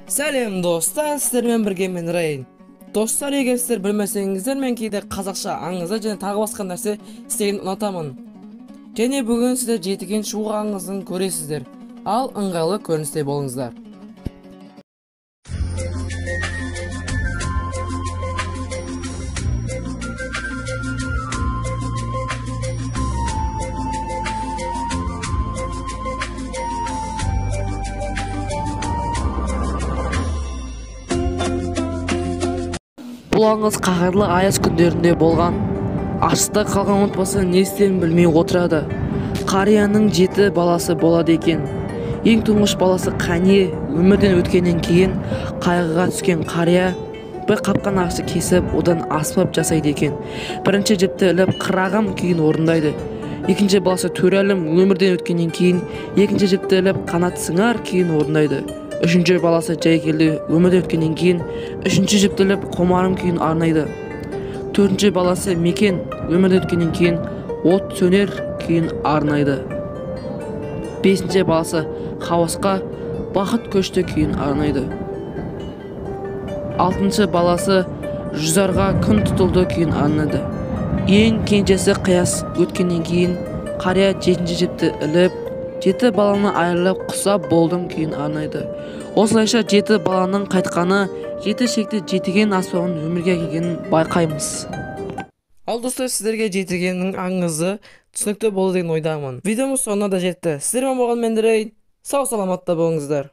Сәлем достар, сіздермен бірге мен Райын. Достар, егер сіздер білмесеңіздер, мен кейде қазақша аңызды және тағы басқа нәрсе істегенді ұнатамын. Және бүгін сіздер жетіген шығу аңызын көресіздер. Ал ыңғайлы көріністе болыңыздар. Бұл аңыз қаһарлы аяз күндерінде болған. Аштықта қалған отбасы не істерін білмей отырады. Қарияның 7 баласы болады екен. Ең тұңғыш баласы Қане өмірден өткеннен кейін қайғыға түскен қария бір қапқан ағашты кесіп, одан аспап жасайды екен. Бірінші жіпті іліп қырағым күйін орындайды. Екінші баласы Төрәлім өмірден өткеннен кейін екінші жіпті іліп қанат сыңар күйін орындайды. Үшінші баласы Жайкелді өмірден өткеннен кейін үшінші жіпті іліп Қомарым күйін арнайды. Төртінші баласы Мекен өмірден өткеннен кейін от сөнер күйін арнайды. Бесінші баласы Хауасқа бақыт көшті күйін арнайды. Алтыншы баласы Жүзарға күн тұтылды күйін арнайды. Ең кенжесі Қияс өткеннен кейін қария жетінші жіпті іліп 7 баланы айырылып құсап болдым күйін арнайды. Осылайша 7 баланың қайтқаны 7 шекті жетіген аспауын өмірге келгенін байқаймыз. Ал достар, сіздерге жетігеннің аңызы түсінікті болды деген ойдамын. Видеомыз соңына да жетті. Сіздермен болған мен Райын. Сау саламатта болыңыздар.